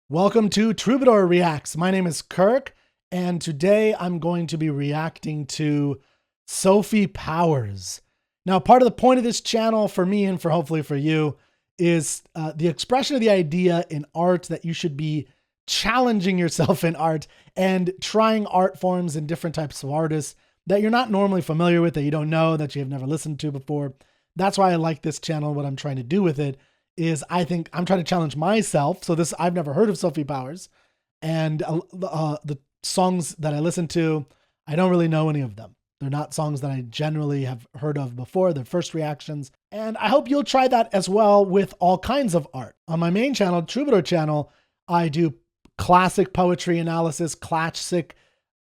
Welcome to Troubadour Reacts. My name is Kirk, and today I'm going to be reacting to Sophie Powers. Now, part of the point of this channel for me and for hopefully for you is the expression of the idea in art that you should be challenging yourself in art and trying art forms and different types of artists that you're not normally familiar with, that you don't know, that you have never listened to before. That's why I like this channel. What I'm trying to do with it is I think I'm trying to challenge myself. So I've never heard of Sophie Powers, and the songs that I listen to, I don't really know any of them. They're not songs that I generally have heard of before. They're first reactions. And I hope you'll try that as well with all kinds of art. On my main channel, Troubadour channel, I do classic poetry analysis, classic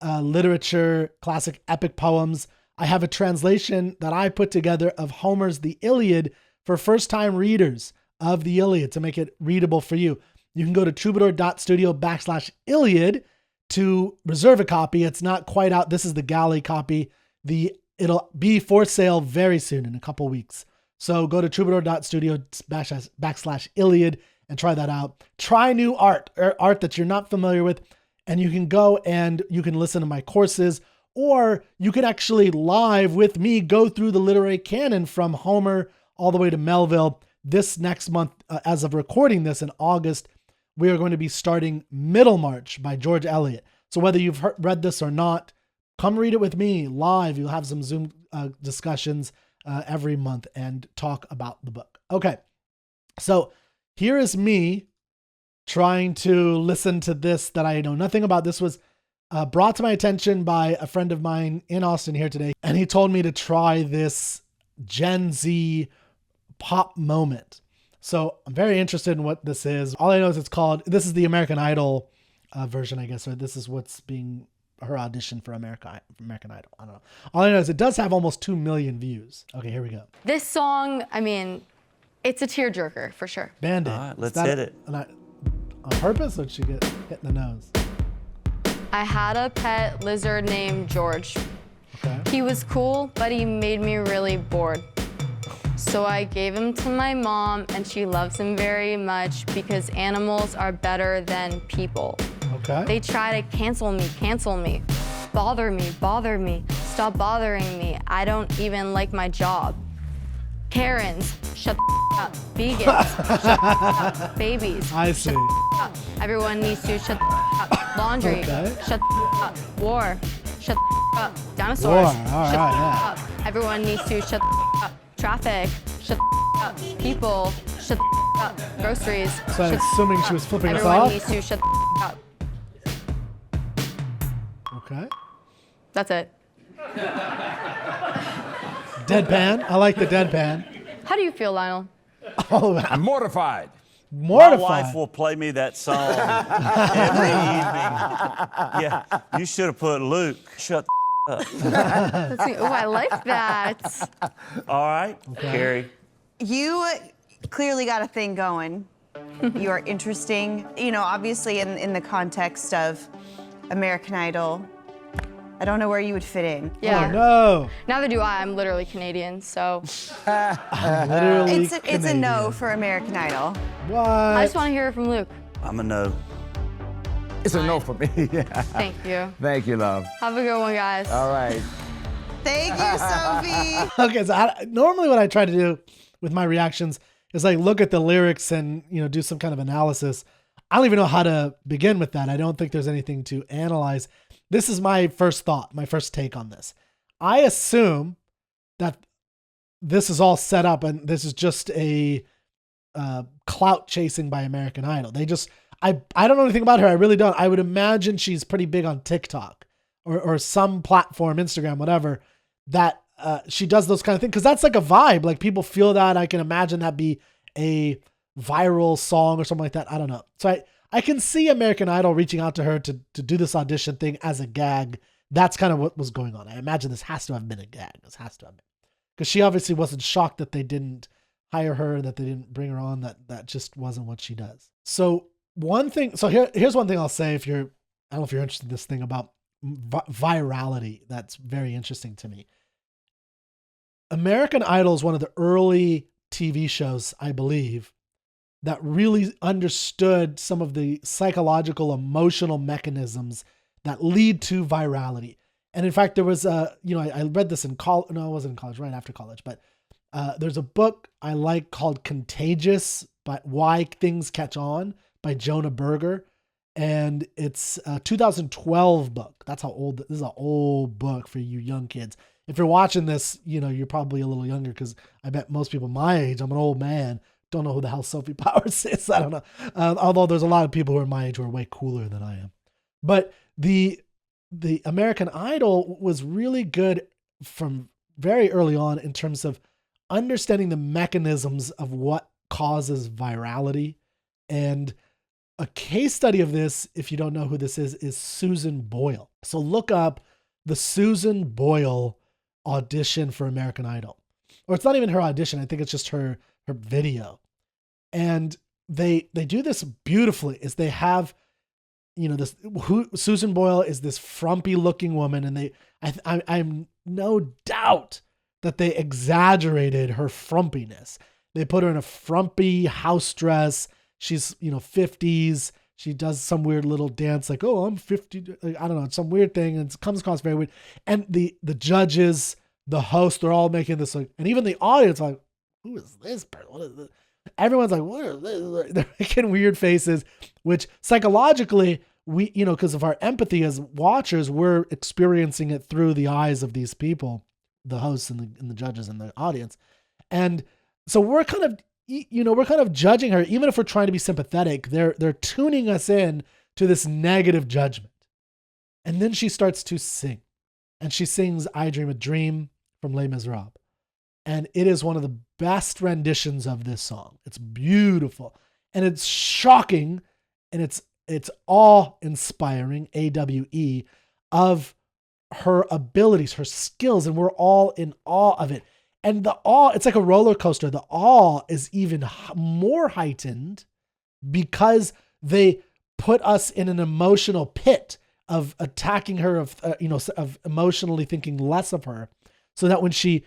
literature, classic epic poems. I have a translation that I put together of Homer's The Iliad for first-time readers of the Iliad to make it readable for you. You can go to troubadour.studio/Iliad to reserve a copy. It's not quite out. This is the galley copy. It'll be for sale very soon, in a couple weeks. So go to troubadour.studio/Iliad and try that out. Try new art that you're not familiar with, and you can go and you can listen to my courses, or you can actually live with me go through the literary canon from Homer all the way to Melville. This next month, as of recording this in August, we are going to be starting Middlemarch by George Eliot. So whether you've read this or not, come read it with me live. You'll have some Zoom discussions every month and talk about the book. Okay, so here is me trying to listen to this that I know nothing about. This was brought to my attention by a friend of mine in Austin here today, and he told me to try this Gen Z pop moment. So I'm very interested in what this is. All I know is this is the American Idol version, I guess, or this is what's being her audition for American Idol. I don't know. All I know is it does have almost 2 million views. Okay, here we go. This song, I mean, it's a tearjerker for sure. Bandit. All right, let's hit it. On purpose, or did she get hit in the nose? I had a pet lizard named George. Okay. He was cool, but he made me really bored. So I gave him to my mom, and she loves him very much because animals are better than people. Okay. They try to cancel me, bother me, stop bothering me. I don't even like my job. Karens, shut the up. Vegans, shut the up. Babies, I see. shut the up. Everyone needs to shut the up. Laundry, Okay. shut the up. War, shut the up. Dinosaurs, War, all shut right, the yeah. up. Everyone needs to shut the up. Traffic, shut the up. People, shut the up. Groceries, So I'm shut the assuming up. she was flipping us Everyone off? needs to shut the up. Okay. That's it. Deadpan. I like the deadpan. How do you feel, Lionel? Oh, I'm mortified. mortified. My wife will play me that song every evening. Yeah, you should have put Luke, shut the up. Let's see. Oh, I like that. All right, Carrie. You clearly got a thing going. You are interesting. You know, obviously in the context of American Idol, I don't know where you would fit in. Yeah. Oh, no. Neither do I. I'm literally Canadian, so Literally It's a Canadian. no for American Idol. What? I just want to hear it from Luke. I'm a no. It's a no for me. Yeah. Thank you. Thank you, love. Have a good one, guys. All right. Thank you, Sophie. Okay, so normally what I try to do with my reactions is like look at the lyrics and, you know, do some kind of analysis. I don't even know how to begin with that. I don't think there's anything to analyze. This is my first thought, my first take on this. I assume that this is all set up and this is just a clout chasing by American Idol. I don't know anything about her. I really don't. I would imagine she's pretty big on TikTok or some platform, Instagram, whatever, that she does those kind of things. Because that's like a vibe. Like people feel that. I can imagine that be a viral song or something like that. I don't know. So I can see American Idol reaching out to her to do this audition thing as a gag. That's kind of what was going on. I imagine this has to have been a gag. This has to have been. Because she obviously wasn't shocked that they didn't hire her, that they didn't bring her on, that just wasn't what she does. So here's one thing I'll say I don't know if you're interested in this thing about virality. That's very interesting to me. American Idol is one of the early TV shows, I believe, that really understood some of the psychological, emotional mechanisms that lead to virality. And in fact, there was I read this in college. No, it wasn't in college, right after college, but there's a book I like called Contagious, but Why Things Catch On by Jonah Berger. And it's a 2012 book. That's how old, this is an old book for you young kids. If you're watching this, you're probably a little younger, because I bet most people my age, I'm an old man, don't know who the hell Sophie Powers is. I don't know. Although there's a lot of people who are my age who are way cooler than I am. But the American Idol was really good from very early on in terms of understanding the mechanisms of what causes virality. And a case study of this, if you don't know who this is Susan Boyle. So look up the Susan Boyle audition for American Idol. Or it's not even her audition. I think it's just her video. And they do this beautifully, is they have, Susan Boyle is this frumpy looking woman, and I'm no doubt that they exaggerated her frumpiness. They put her in a frumpy house dress. She's, 50s. She does some weird little dance like, oh, I'm 50. I don't know, some weird thing. And it comes across very weird. And the judges, the host, they're all making this like, and even the audience like, who is this person? What is this? Everyone's like, what is this? They're making weird faces, which psychologically we, because of our empathy as watchers, we're experiencing it through the eyes of these people, the hosts and the judges and the audience. And so we're kind of judging her, even if we're trying to be sympathetic. They're tuning us in to this negative judgment. And then she starts to sing, and she sings "I Dream a Dream" from Les Miserables. And it is one of the best renditions of this song. It's beautiful, and it's shocking, and it's awe-inspiring, AWE, of her abilities, her skills, and we're all in awe of it. And the awe, it's like a roller coaster. The awe is even more heightened because they put us in an emotional pit of attacking her, of emotionally thinking less of her, so that when she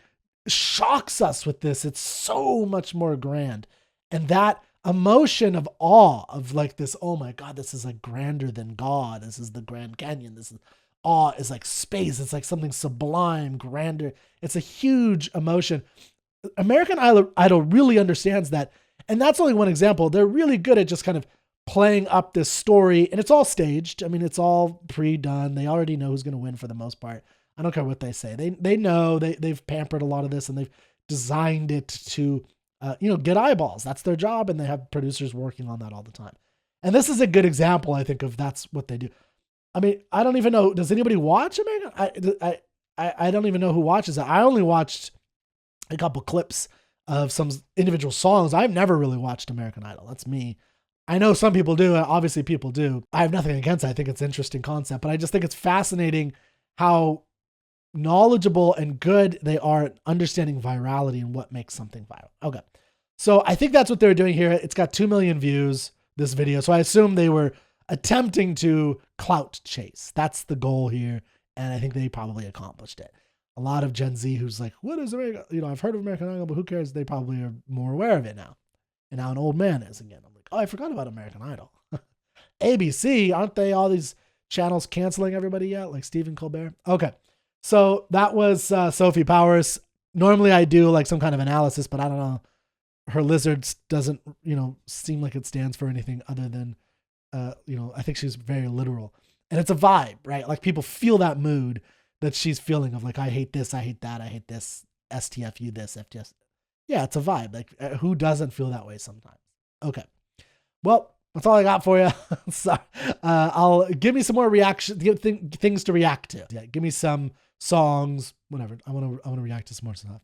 shocks us with this, it's so much more grand. And that emotion of awe, of like this, oh my God, this is like grander than God. This is the Grand Canyon. This is awe, is like space. It's like something sublime, grander. It's a huge emotion. American Idol really understands that. And that's only one example. They're really good at just kind of playing up this story, and it's all staged. I mean, it's all pre-done. They already know who's going to win for the most part. I don't care what they say. They know they've pampered a lot of this, and they've designed it to, get eyeballs. That's their job. And they have producers working on that all the time. And this is a good example, I think, of that's what they do. I mean, I don't even know. Does anybody watch American? I don't even know who watches it. I only watched a couple clips of some individual songs. I've never really watched American Idol. That's me. I know some people do. Obviously, people do. I have nothing against it. I think it's an interesting concept, but I just think it's fascinating how knowledgeable and good they are at understanding virality and what makes something viral. Okay. So I think that's what they're doing here. It's got 2 million views, this video. So I assume they were attempting to clout chase. That's the goal here. And I think they probably accomplished it. A lot of Gen Z who's like, what is American? I've heard of American Idol, but who cares? They probably are more aware of it now. And now an old man is again. I'm like, oh, I forgot about American Idol. ABC, aren't they all these channels canceling everybody yet? Like Stephen Colbert? Okay. So that was Sophie Powers. Normally I do like some kind of analysis, but I don't know. Her lizards doesn't, seem like it stands for anything other than, I think she's very literal. And it's a vibe, right? Like people feel that mood that she's feeling of like, I hate this, I hate that, I hate this, STFU this, FTS. Yeah, it's a vibe. Like who doesn't feel that way sometimes? Okay. Well, that's all I got for you. So, I'll give me some more things to react to. Yeah, give me some songs, whatever. I want to react to some more stuff.